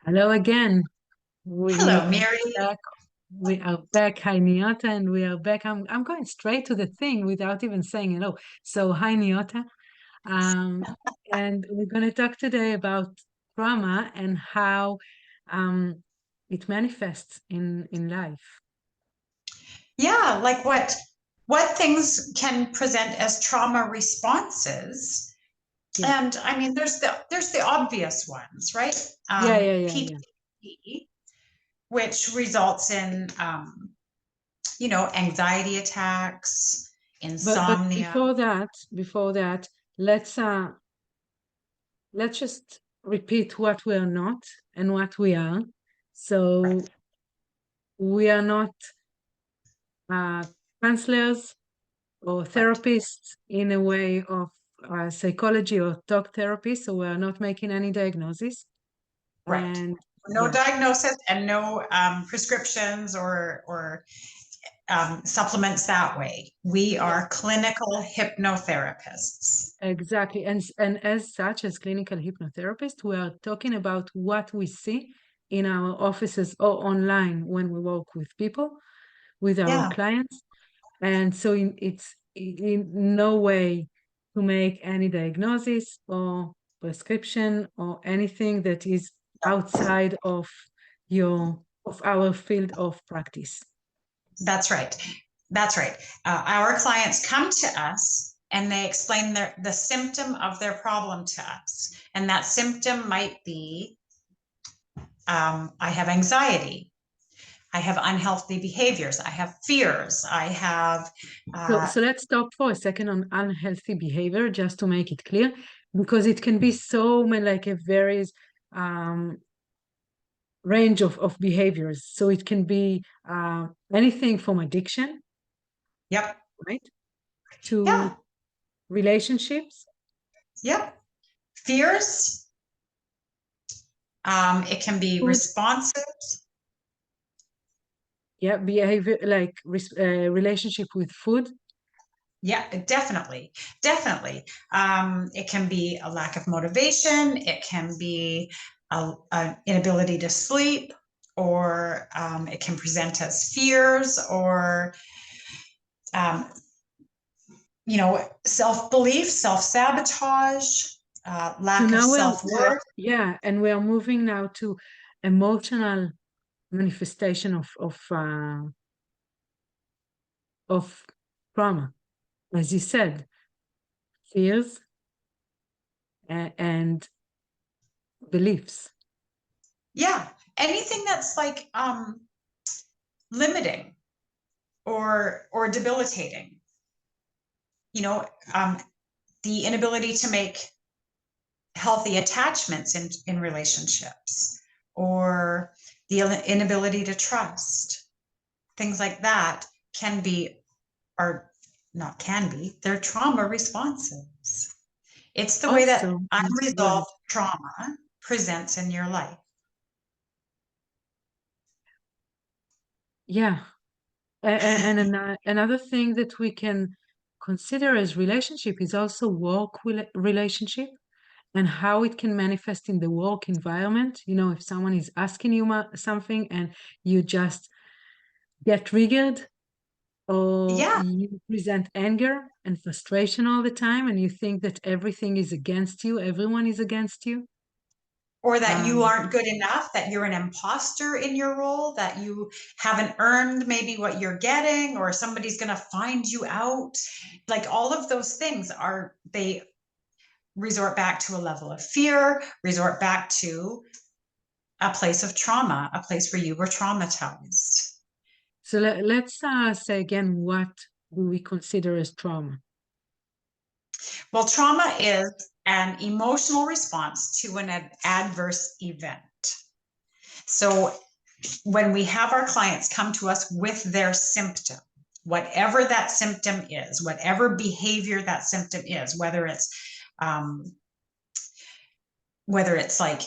Hello again. We Hello, are Miri. back. We are back. Hi, Neota, and we are back. I'm going straight to the thing without even saying hello. So, hi, Neota. Um, and we're going to talk today about trauma and how it manifests in life. Yeah, like what things can present as trauma responses? Yeah, And I mean, there's the obvious ones, right? yeah. PTSD, which results in anxiety attacks, But insomnia. before that, let's uh let's just repeat what we are not and what we are. Right. So we are not uh, counselors or Right. therapists in a way of psychology or talk therapy. So we're not making any diagnosis. Right. And No yeah, diagnosis and no prescriptions or supplements that way. We yeah, are clinical hypnotherapists. exactly. And as such, as clinical hypnotherapists, we are talking about what we see in our offices or online when we work with people, with our Yeah. clients. And so it's in no way to make any diagnosis or prescription or anything that is outside of our field of practice. That's right. That's right. Our clients come to us and they explain the symptom of their problem to us. And that symptom might be I have anxiety, I have unhealthy behaviors, I have fears, I have, So, uh, so let's stop for a second on unhealthy behavior, just to make it clear, because it can be so many, like a varies um, range of behaviors. So it can be anything from addiction, yep, right, yeah, to relationships. yep, fears. It can be Food, responsive. yeah, behavior like relationship with food. Yeah, definitely. Definitely. It can be a lack of motivation. It can be an inability to sleep, or it can present as fears or, um, self belief, self sabotage, So lack of now self we are, worth. yeah, and we are moving now to emotional manifestation of trauma, as you said, fears and beliefs. Yeah. Anything that's like limiting or debilitating, you know, um, the inability to make healthy attachments in relationships or the inability to trust, things like that can be, or not can be, they're trauma responses. It's the way that Also, go ahead. unresolved trauma presents in your life. Yeah, another thing that we can consider as relationship is also relationship and how it can manifest in the work environment. You know, if someone is asking you something and you just get triggered or Yeah. you present anger and frustration all the time and you think that everything is against you, everyone is against you. Or that you Um, aren't good enough, that you're an imposter in your role, that you haven't earned maybe what you're getting, or somebody's going to find you out. Like all of those things they resort back to a level of fear, resort back to a place of trauma, a place where you were traumatized. so let's say again, what do we consider as trauma? Well, trauma is an emotional response to an adverse event. So when we have our clients come to us with their symptom, whatever that symptom is, whatever behavior that symptom is, um, whether it's like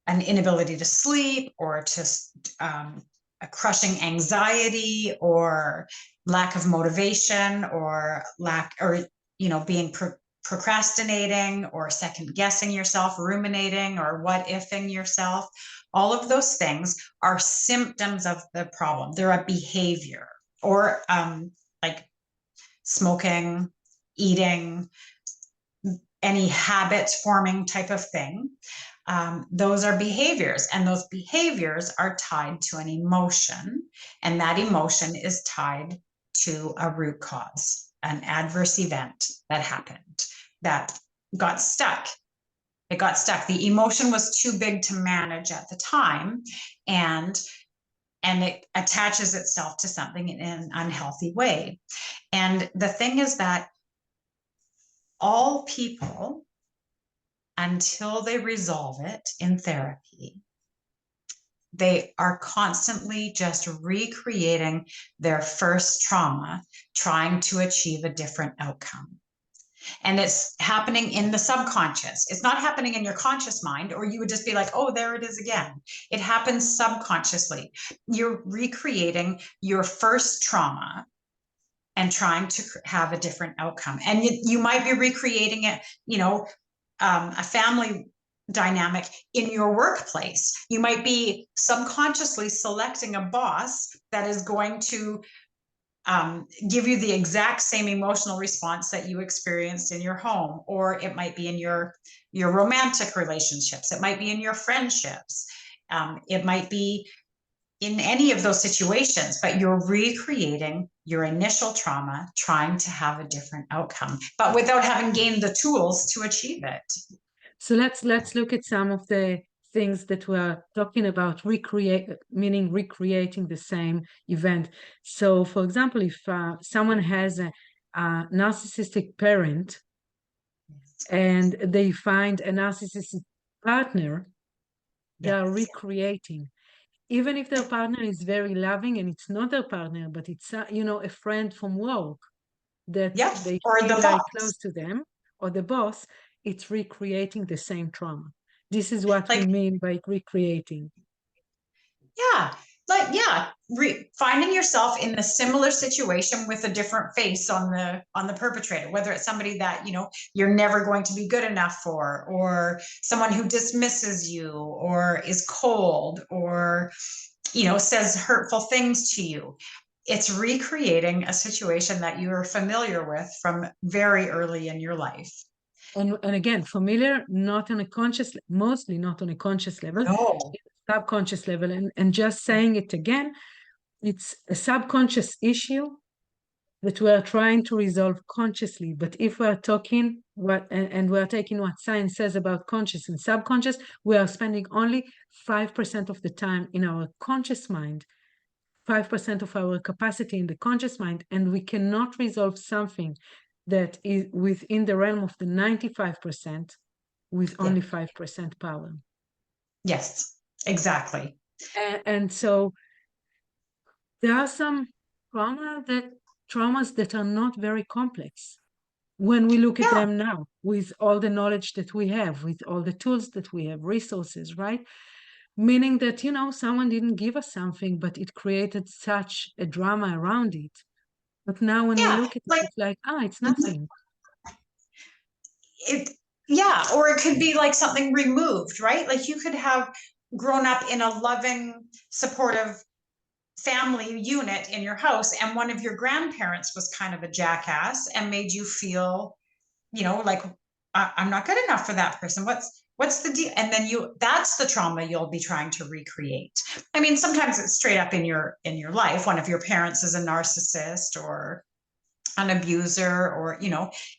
an inability to sleep or to a crushing anxiety or lack of motivation or lack or being procrastinating or second guessing yourself, ruminating or what ifing yourself, all of those things are symptoms of the problem. They're a behavior, or like smoking, eating, any habit forming type of thing. Those are behaviors, and those behaviors are tied to an emotion, and that emotion is tied to a root cause, an adverse event that happened that got stuck. It got stuck. The emotion was too big to manage at the time, and it attaches itself to something in an unhealthy way. And the thing is that all people, until they resolve it in therapy, they are constantly just recreating their first trauma, trying to achieve a different outcome. And it's happening in the subconscious. It's not happening in your conscious mind, or you would just be like, oh, there it is again. It happens subconsciously. You're recreating your first trauma and trying to have a different outcome. And you might be recreating it, a family dynamic in your workplace. You might be subconsciously selecting a boss that is going to give you the exact same emotional response that you experienced in your home, or it might be in your romantic relationships. It might be in your friendships. It might be in any of those situations, but you're recreating your initial trauma, trying to have a different outcome, but without having gained the tools to achieve it. So let's look at some of the things that we're talking about, meaning recreating the same event. So, for example, if someone has a narcissistic parent and they find a narcissistic partner, they are recreating. Even if their partner is very loving and it's not their partner, but it's a friend from work that they feel very close to them, or the boss, it's recreating the same trauma. This is what we mean by recreating. Finding yourself in a similar situation with a different face on the perpetrator, whether it's somebody that you're never going to be good enough for, or someone who dismisses you, or is cold, or says hurtful things to you. It's recreating a situation that you are familiar with from very early in your life. And again, familiar, not on a conscious, mostly not on a conscious level, no. Subconscious level. And just saying it again, it's a subconscious issue that we're trying to resolve consciously. But if we're talking and we're taking what science says about conscious and subconscious, we are spending only 5% of the time in our conscious mind, 5% of our capacity in the conscious mind, and we cannot resolve something that is within the realm of the 95% with only 5% power. Yes, exactly. And so there are some traumas that are not very complex when we look at them now, with all the knowledge that we have, with all the tools that we have, resources, right? Meaning that, someone didn't give us something, but it created such a drama around it. But now when we look at it, it's like, it's nothing. Or it could be like something removed, right? Like you could have grown up in a loving, supportive family unit in your house, and one of your grandparents was kind of a jackass and made you feel, like I'm not good enough for that person. What's the deal? And then that's the trauma you'll be trying to recreate. I mean, sometimes it's straight up in your life. One of your parents is a narcissist or an abuser, or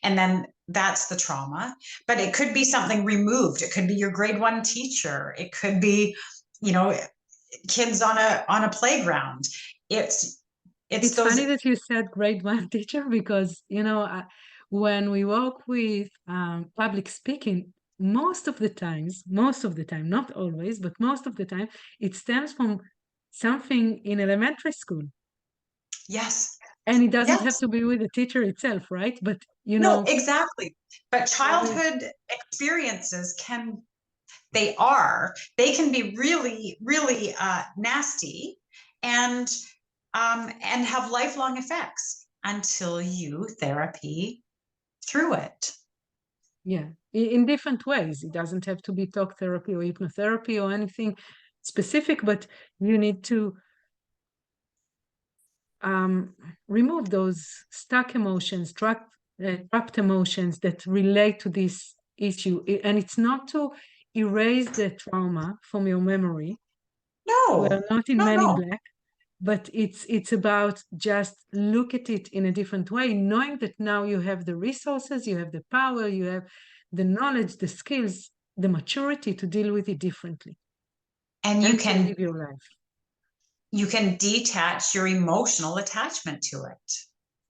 and then that's the trauma. But it could be something removed. It could be your grade 1 teacher. It could be, kids on a playground. It's funny that you said grade 1 teacher, because when we work with public speaking, most of the time, not always, but most of the time, it stems from something in elementary school. Yes. And it doesn't have to be with the teacher itself, right? But no, exactly. But childhood experiences can be really, really nasty, and have lifelong effects until you therapy through it. Yeah, in different ways. It doesn't have to be talk therapy or hypnotherapy or anything specific, but you need to remove those stuck emotions, trapped emotions that relate to this issue. And it's not to erase the trauma from your memory. No, We're not in no, Men in no. Black, but it's about just look at it in a different way, knowing that now you have the resources, you have the power, you have the knowledge, the skills, the maturity to deal with it differently And and to live your life. you can detach your emotional attachment to it.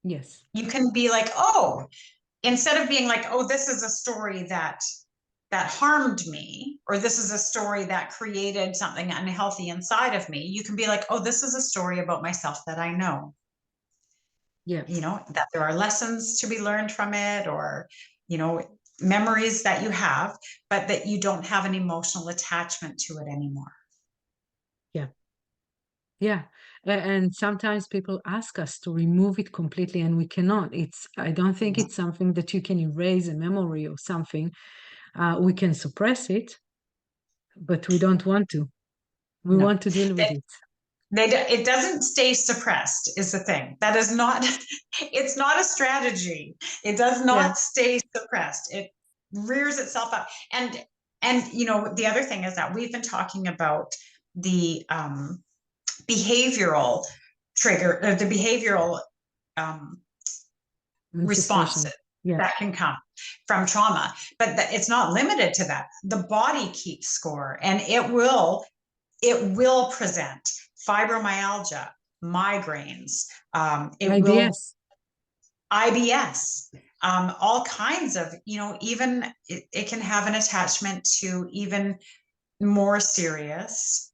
Yes. You can be like, oh, instead of being like, oh, this is a story that harmed me, or this is a story that created something unhealthy inside of me, you can be like, oh, this is a story about myself that I know. Yeah. You know, that there are lessons to be learned from it, or, you know, memories that you have, but that you don't have an emotional attachment to it anymore. Yeah. Yeah. And sometimes people ask us to remove it completely, and we cannot. I don't think it's something that you can erase a memory or something. We can suppress it, but we don't want to. We No, want to deal with it. it doesn't stay suppressed is the thing. That is not, it's not a strategy. It does Yeah. not stay suppressed. It rears itself up. And you know, the other thing is that we've been talking about the behavioral trigger, the behavioral responses Manifestation. Yeah. that can come from trauma, but it's not limited to that. The body keeps score, and it will present fibromyalgia, migraines, it will IBS. IBS, all kinds of, you know, even it can have an attachment to even more serious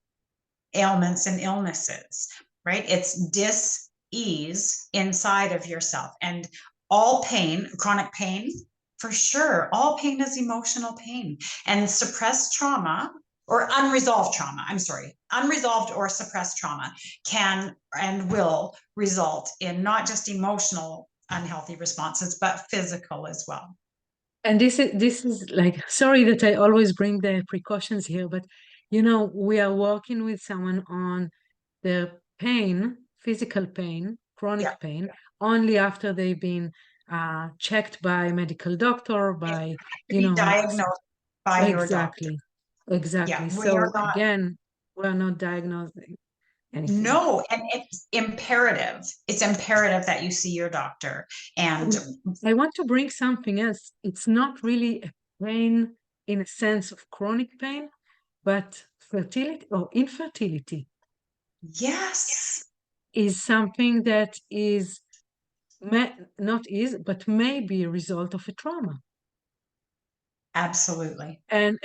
ailments and illnesses, right? It's dis-ease inside of yourself. And all pain, chronic pain, for sure, all pain is emotional pain. And suppressed trauma or unresolved trauma, I'm sorry, unresolved or suppressed trauma can and will result in not just emotional unhealthy responses, but physical as well. And this is like, sorry that I always bring the precautions here, but we are working with someone on their pain, physical pain, Yeah. chronic pain, only after they've been checked by a medical doctor, It by, to be diagnosed by your doctor. exactly, Yeah, exactly. we are So not. again, we're not diagnosing anything. No, and it's imperative. It's imperative that you see your doctor. And I want to bring something else. It's not really a pain in a sense of chronic pain, but fertility or infertility yes, is something that is not is, but may be a result of a trauma. absolutely. And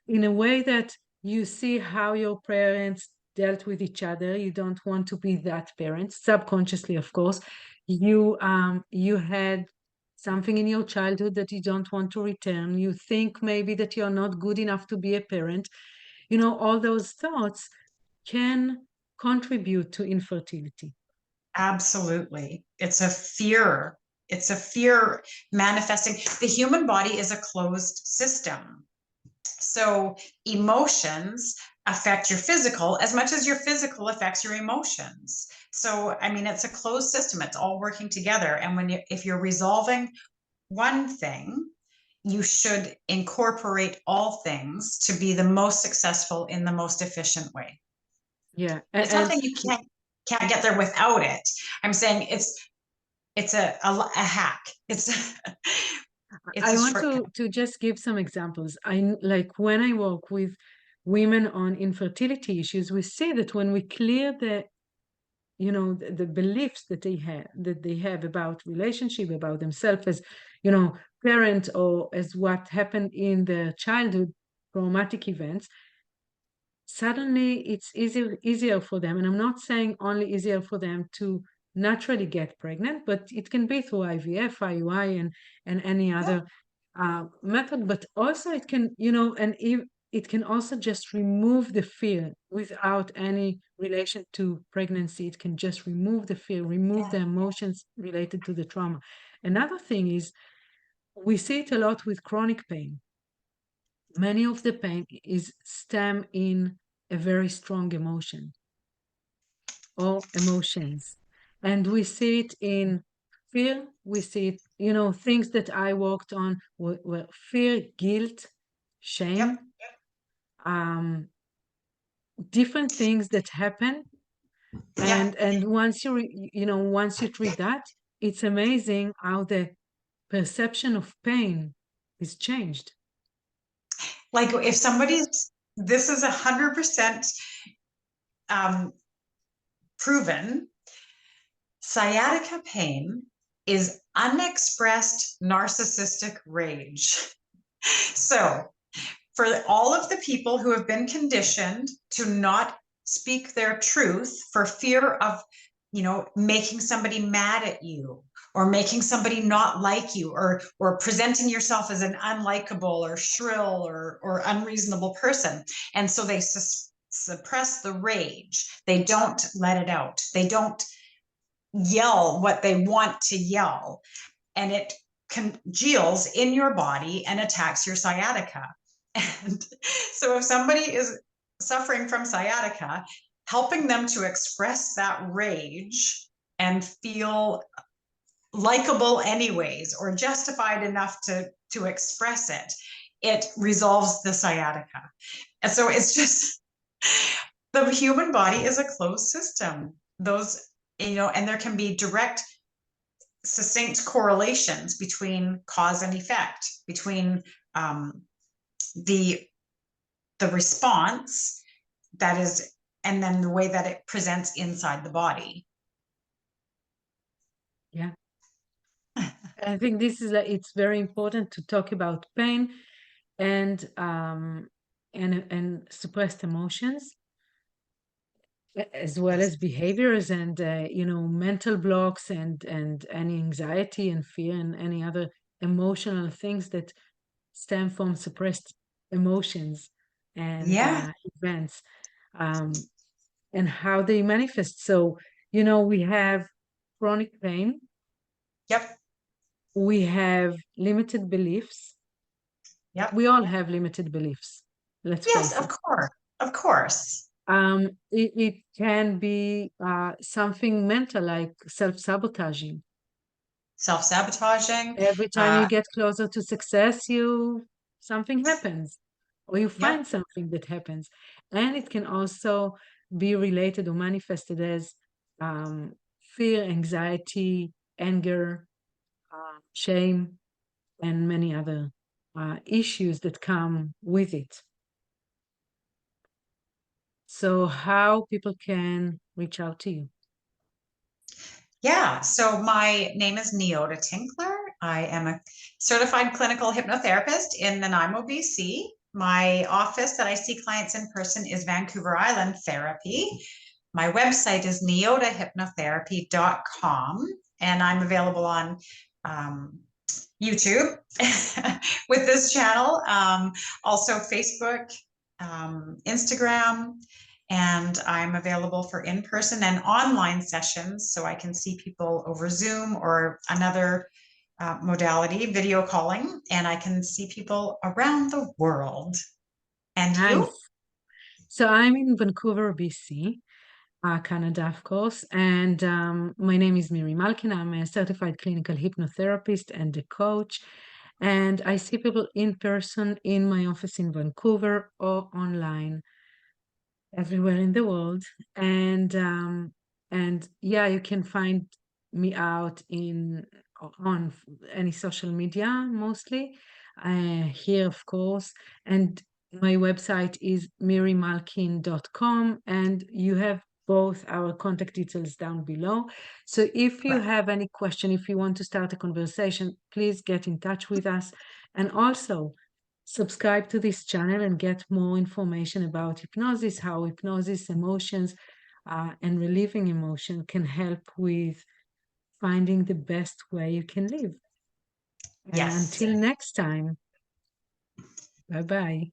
in a way that you see how your parents dealt with each other, you don't want to be that parent, subconsciously, of course. You had something in your childhood that you don't want to return. You think maybe that you're not good enough to be a parent. All those thoughts can contribute to infertility. Absolutely. It's a fear. It's a fear manifesting. The human body is a closed system. So emotions affect your physical as much as your physical affects your emotions. So, I mean, it's a closed system. It's all working together. And if you're resolving one thing, you should incorporate all things to be the most successful in the most efficient way. Yeah, It's not saying you can't get there without it. I'm saying it's a hack. It's I a want shortcut. to just give some examples. Like when I work with women on infertility issues, we see that when we clear the beliefs that they have about relationship, about themselves as, parent, or as what happened in their childhood traumatic events, suddenly it's easier for them. And I'm not saying only easier for them to naturally get pregnant, but it can be through IVF, IUI, and any Yeah, other method. But also it can, and it can also just remove the fear without any relation to pregnancy. It can just remove the fear, remove yeah, the emotions related to the trauma. Another thing is We see it a lot with chronic pain. Many of the pain is stem in a very strong emotion or emotions. And we see it in fear. We see it, things that I worked on were fear, guilt, Yep. shame, um, different things that happen. Yeah. And once you treat that, it's amazing how the perception of pain is changed. Like if somebody's, this is 100% proven, sciatica pain is unexpressed narcissistic rage. So for all of the people who have been conditioned to not speak their truth for fear of, making somebody mad at you, or making somebody not like you, or presenting yourself as an unlikable or shrill or unreasonable person. And so they suppress the rage. They don't let it out. They don't yell what they want to yell. And it congeals in your body and attacks your sciatica. And so if somebody is suffering from sciatica, helping them to express that rage and feel likable anyways, or justified enough to express it, it resolves the sciatica. And so it's just, the human body is a closed system. Those, and there can be direct, succinct correlations between cause and effect, between the response that is, and then the way that it presents inside the body. Yeah. I think it's very important to talk about pain and suppressed emotions, as well as behaviors and mental blocks and any anxiety and fear and any other emotional things that stem from suppressed emotions and Yeah. events, and how they manifest. So we have chronic pain, Yep. we have limited beliefs. Yep. We all have limited beliefs, let's Yes, face of it. course. Of course. It can be something mental, like self-sabotaging. Self-sabotaging. Every time you get closer to success, something happens, or you Yep. find something that happens. And it can also be related or manifested as fear, anxiety, anger, shame, and many other issues that come with it. So how people can reach out to you? Yeah. So my name is Neota Tinkler. I am a certified clinical hypnotherapist in Nanaimo, BC. My office that I see clients in person is Vancouver Island Therapy. My website is neotahypnotherapy.com, and I'm available on YouTube with this channel, also Facebook, Instagram, and I'm available for in-person and online sessions, so I can see people over Zoom or another modality, video calling, and I can see people around the world. And you? Nice. So I'm in Vancouver, BC, Canada, of course, and my name is Miri Malkin. I'm a certified clinical hypnotherapist and a coach, and I see people in person in my office in Vancouver or online everywhere in the world. And yeah, you can find me out on any social media, mostly here, of course. And my website is mirimalkin.com, and you have both our contact details down below. So if you have any question, if you want to start a conversation, please get in touch with us. And also subscribe to this channel and get more information about hypnosis, how hypnosis, emotions, and relieving emotion can help with finding the best way you can live. And Yes. until next time, bye bye.